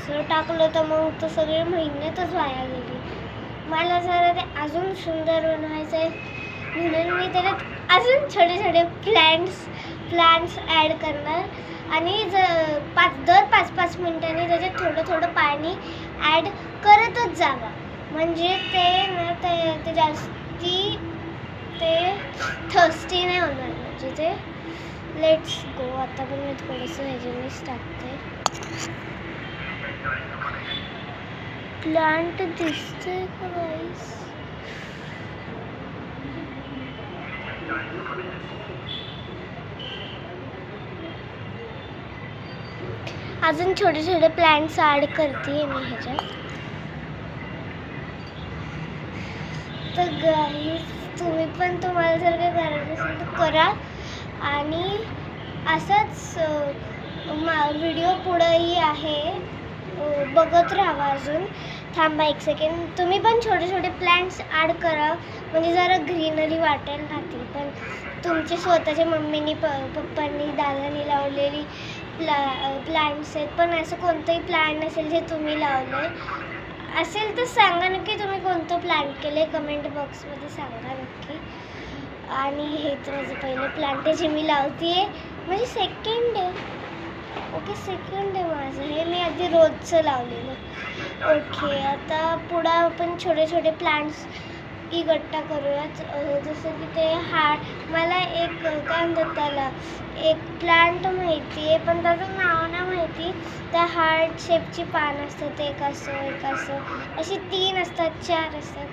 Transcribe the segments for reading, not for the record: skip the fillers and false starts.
असं टाकलं तर मग तो सगळे मेहनतच वाया गेली. मला जरा ते अजून सुंदर बनवायचं आहे म्हणून मी त्याच्यात अजून छोटे छोटे प्लांट्स ॲड करणार आणि दर 5-5 मिनिटांनी त्याच्यात थोडं थोडं पाणी ॲड करतच जावा. म्हणजे ते जास्ती ते थर्स्टी नाही होणार. म्हणजे ते लेट्स गो. आता पण मी थोडंसं ह्याच्यानेच टाकते. प्लांट दिसतंय का गाईस? अजून छोटे छोटे प्लांट्स ॲड करते मी ह्याच्यात. तर गाईस तुम्ही पण तुम्हाला जर काही करायचं असेल तर करा आणि असंच व्हिडिओ पुढेही आहे, बघत राहा. अजून थांबा 1 सेकंड. तुम्ही पण छोटे छोटे प्लांट्स ॲड करा म्हणजे जरा ग्रीनरी वाटेल राहतील. पण तुमचे स्वतःच्या मम्मीनी पप्पांनी दादानी लावलेली प्लांट्स आहेत. पण असं कोणतंही प्लांट नसेल जे तुम्ही लावलं असेल तर सांगा नक्की तुम्ही कोणतं प्लांट केलं आहे. कमेंट बॉक्समध्ये सांगा नक्की. आणि हे तर माझं पहिलं प्लांट आहे जे मी लावते आहे, म्हणजे सेकंड आहे. ओके सेकंड आहे माझं हे. मी आधी रोजचं लावलेलं. ओके आता पुढं आपण छोटे छोटे प्लांट्स इकट्ठा करूयात. जसं की ते मला एक काय म्हणतात त्याला एक प्लांट माहिती आहे पण त्याचं नाव नाही माहिती. त्या हार्ट शेपची पान असतात, एक असं अशी 3 असतात 4 असतात.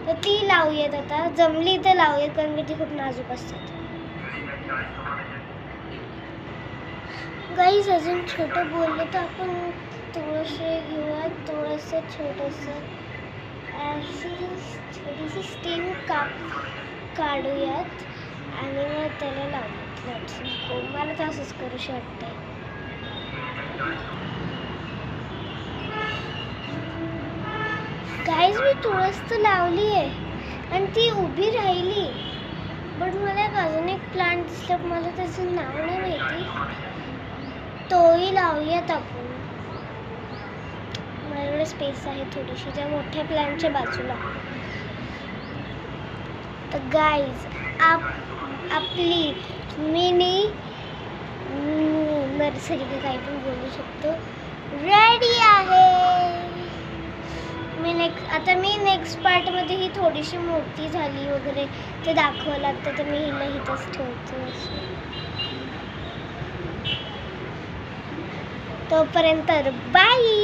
तर ती लावूयात आता. जमली तर लावूयात कारण की ती खूप नाजूक असतात. गाईज अजून छोटं बोललं तर आपण थोडंसं घेऊयात. थोडंसं छोटंसं छोटीशी स्टीम काढूयात आणि मग त्याला लावूयात. मला तर असंच करूशी वाटतंय. गाईज मी तुळस तर लावली आहे आणि ती उभी राहिली. बट मला अजून एक प्लांट दिसला, मला त्याचं नाव नाही माहिती. तोही लावूयात आपण. माझ्याकडे स्पेस आहे थोडीशी त्या मोठ्या प्लांटच्या बाजूला. तर गाईज आपली मिनी नर्सरी का काही पण बोलू शकतो रेडी आहे. आता मी नेक्स्ट पार्टमध्ये ही थोडीशी मोठी झाली वगैरे ते दाखवावं लागतं. तर मी हिला इथंच ठेवते. तोपर्यंत बाय.